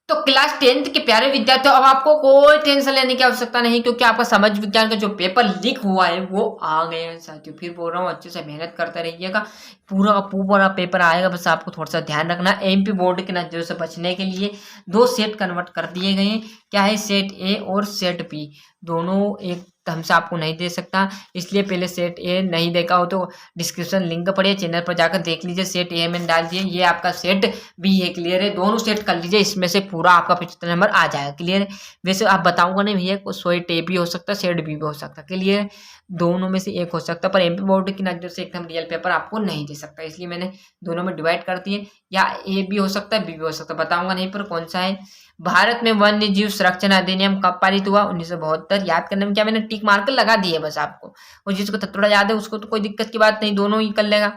तो class 10th के प्यारे विद्यार्थियों, अब आपको कोई टेंशन लेने की आवश्यकता नहीं, क्योंकि आपका समाज विज्ञान का जो पेपर लीक हुआ है वो आ गया है साथियों। फिर बोल रहा हूँ, अच्छे से मेहनत करते रहिएगा, पूरा का पूरा पेपर आएगा। बस आपको थोड़ा सा ध्यान रखना, एमपी बोर्ड के नजरों से बचने के लिए 2 सेट कन्वर्ट कर दिए गए हैं। क्या है, सेट ए और सेट बी, दोनों एक ढंग से आपको नहीं दे सकता, इसलिए पहले सेट ए नहीं देखा हो तो डिस्क्रिप्शन लिंक पड़े, चैनल पर जाकर देख लीजिए। सेट ए में डाल दिए, ये आपका सेट बी है। क्लियर है, दोनों सेट कर लीजिए, इसमें से पूरा आपका 75 नंबर आ जाएगा। क्लियर है, वैसे आप बताऊंगा नहीं भैया, सेट ए भी हो सकता है, सेट बी भी हो सकता है। क्लियर है, दोनों में से एक हो सकता है, पर एमपी बोर्ड की नजर से एकदम रियल पेपर आपको नहीं दे सकता, इसलिए मैंने दोनों में डिवाइड कर दिए। या ए भी हो सकता है, बी भी हो सकता है, बताऊंगा नहीं पर कौन सा है। भारत में वन्य जीव संरक्षण अधिनियम कब पारित हुआ? 1972। याद करने में क्या, मैंने टिक मार्कर लगा दिए बस आपको, और जिसको थोड़ा याद है उसको तो कोई दिक्कत की बात नहीं, दोनों ही कर लेगा।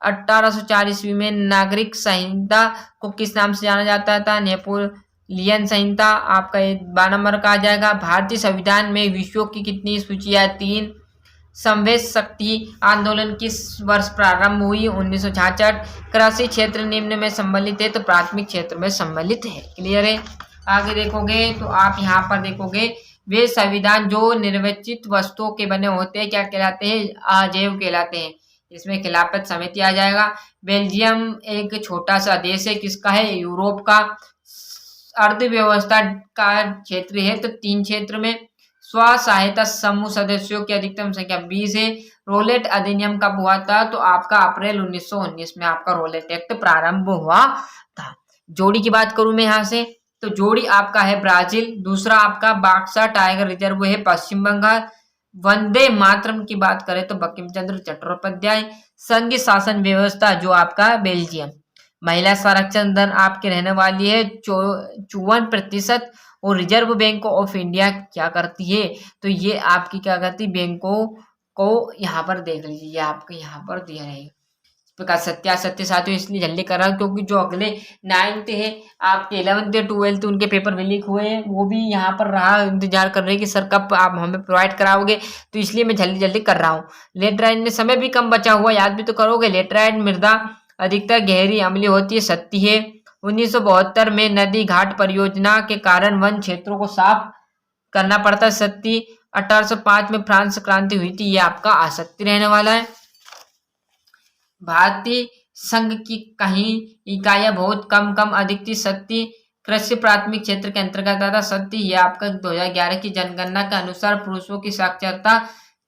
1804 ईस्वी में नागरिक संहिता को किस नाम से जाना जाता था? नेपोलियन संहिता। आपका 12 नंबर का आ जाएगा। भारतीय संविधान में विषयों की कितनी सूची है? 3। संवेद शक्ति आंदोलन किस वर्ष प्रारंभ हुई? 1966। कृषि क्षेत्र निम्न में सम्मिलित है, तो प्राथमिक क्षेत्र में सम्मिलित है। क्लियर है, आगे देखोगे तो आप यहाँ पर देखोगे, वे संविधान जो निर्वाचित वस्तुओं के बने होते हैं क्या कहलाते हैं? अजैव कहलाते हैं। इसमें खिलाफत समिति आ जाएगा। बेल्जियम एक छोटा सा देश है, किसका है? यूरोप का। अर्थव्यवस्था का क्षेत्र है, तो 3 क्षेत्र में। स्व सहायता समूह सदस्यों की अधिकतम संख्या 20 है। रोलेट अधिनियम कब हुआ था? तो आपका अप्रैल 1919 में आपका रोलेट एक्ट प्रारंभ हुआ था। जोड़ी की बात करूं मैं यहाँ से, तो जोड़ी आपका है ब्राजील, दूसरा आपका बाक्सा टाइगर रिजर्व है पश्चिम बंगाल। वंदे मातरम की बात करें तो बंकिम चंद्र चट्टोपाध्याय। संघीय शासन व्यवस्था जो आपका बेल्जियम। महिला संरक्षण दर आपके रहने वाली है 54%। और रिजर्व बैंक ऑफ इंडिया क्या करती है? तो ये आपकी क्या करती है, बैंकों को यहाँ पर देख लीजिए, ये आपको यहाँ पर दिया रहेगा। इस प्रकार सत्यासत्य साथियों इसलिए जल्दी कर रहा हूँ, क्योंकि जो अगले 9th है आपके 11th या 12th उनके पेपर भी लीक हुए हैं, वो भी यहाँ पर रहा इंतजार कर रहे हैं कि सर कब आप हमें प्रोवाइड कराओगे, तो इसलिए मैं जल्दी जल्दी कर रहा हूँ। लेटराइट में समय भी कम बचा हुआ, याद भी तो करोगे। लेटराइट मृदा अधिकतर गहरी अम्लीय होती है, सत्य है। 1972 में नदी घाट परियोजना के कारण वन क्षेत्रों को साफ करना पड़ता है, सत्य। 1805 में फ्रांस क्रांति हुई थी, ये आपका आसक्ति रहने वाला है। भारतीय संघ की कहीं इकाइयां बहुत कम अधिक थी, सत्य। कृषि प्राथमिक क्षेत्र के अंतर्गत आता, सत्य। ये आपका 2011 की जनगणना के अनुसार पुरुषों की साक्षरता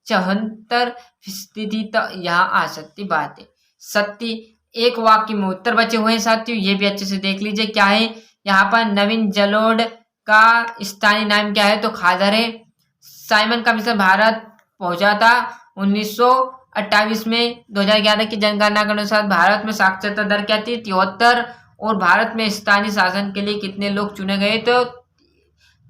74% थी, तो यहाँ आसक्ति बात है, सत्य। एक वाक्य में उत्तर बचे हुए हैं साथियों, ये भी अच्छे से देख लीजिए क्या है। यहाँ पर नवीन जलोढ़ का स्थानीय नाम क्या है? तो खादर है। साइमन कमीशन भारत पहुंचा था 1928 में। 2011 की जनगणना के अनुसार भारत में साक्षरता दर क्या थी? 73। और भारत में स्थानीय शासन के लिए कितने लोग चुने गए? तो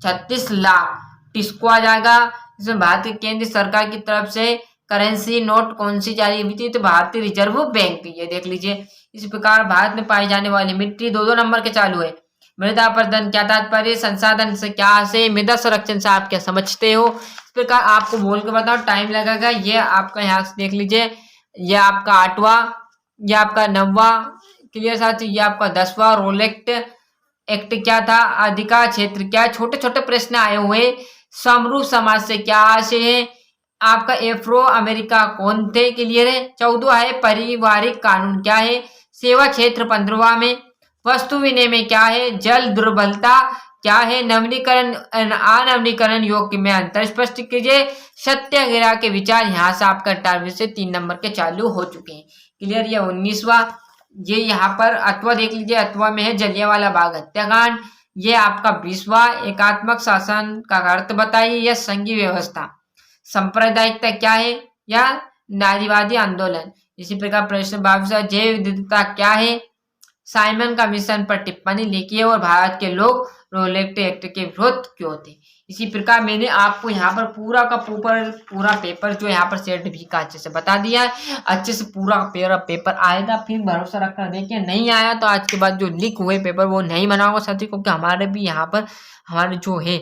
36 लाख। टिस्को आ जाएगा, इसमें भारतीय केंद्र सरकार की तरफ से करेंसी नोट कौन सी जारी हुई थी? तो भारतीय रिजर्व बैंक, ये देख लीजिए। इस प्रकार भारत में पाई जाने वाली मिट्टी 2-2 नंबर के चालू है। मृदा प्रदन क्या तात्पर्य? संसाधन से क्या से? मृदा संरक्षण से आप क्या समझते हो? इस प्रकार आपको बोल के बताओ, टाइम लगेगा। ये आपका यहाँ से देख लीजिए, ये आपका 8वां, ये आपका 9वां। क्लियर साथियों, ये आपका 10वां। रोलेट एक्ट क्या था? अधिकार क्षेत्र क्या? छोटे छोटे प्रश्न आए हुए। समरूप समाज से क्या आशय है? आपका एफ्रो अमेरिका कौन थे? क्लियर है। 14 है पारिवारिक कानून क्या है? सेवा क्षेत्र 15वां में। वस्तु विनिमय क्या है? जल दुर्बलता क्या है? नवीनीकरण अनवनीकरण योग्य में अंतर स्पष्ट कीजिए। सत्याग्रह के विचार, यहाँ से आपका 18 से 3 नंबर के चालू हो चुके हैं। क्लियर। ये 19वां, ये यहाँ पर अथवा देख लीजिए, अथवा में है जलियांवाला बाग हत्याकांड। ये आपका 20वां, एकात्मक शासन का अर्थ बताइए। यह संघीय व्यवस्था। सांप्रदायिकता क्या है? या नारीवादी आंदोलन। इसी प्रकार प्रश्न 22, जैव विविधता क्या है? साइमन कमीशन पर टिप्पणी लिखिए और भारत के लोग रोलेट एक्ट के विरोध क्यों थे। इसी प्रकार मैंने आपको यहाँ पर पूरा का पूरा पेपर जो यहाँ पर सेट भी का अच्छे से बता दिया है। अच्छे से पूरा पेपर आएगा, फिर भरोसा रखना। देखिए नहीं आया तो आज के बाद जो लीक हुए पेपर वो नहीं बनाऊंगा साथी, क्योंकि हमारे भी यहाँ पर हमारे जो है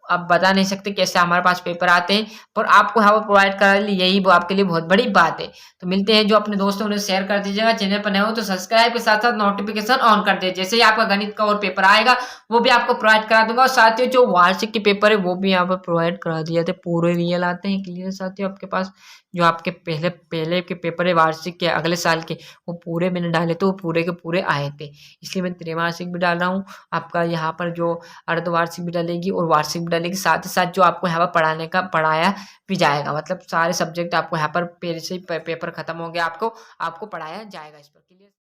आप बता नहीं सकते कैसे हमारे पास पेपर आते हैं, पर आपको यहाँ पर प्रोवाइड करा ली, यही वो आपके लिए बहुत बड़ी बात है। तो मिलते हैं, जो अपने दोस्तों उन्हें शेयर कर दीजिएगा, चैनल पर नए हो तो सब्सक्राइब के साथ साथ नोटिफिकेशन ऑन कर दीजिए। जैसे ही आपका गणित का और पेपर आएगा वो भी आपको प्रोवाइड करा दूंगा, और साथियों जो वार्षिक के पेपर है वो भी यहाँ पर प्रोवाइड करा दिए जाते हैं, पूरे रियल आते हैं क्लियर साथियों आपके पास। जो आपके पहले पहले के पेपर है वार्षिक के अगले साल के, वो पूरे मैंने डाले तो वो पूरे के पूरे आए थे, इसलिए मैं त्रैमासिक भी डाल रहा हूँ। आपका यहाँ पर जो अर्धवार्षिक भी डालेगी और वार्षिक भी डालेगी, साथ ही साथ जो आपको यहाँ पर पढ़ाने का पढ़ाया भी जाएगा, मतलब सारे सब्जेक्ट आपको यहाँ पर पहले से ही पेपर खत्म हो गया, आपको पढ़ाया जाएगा इस पर क्लियर।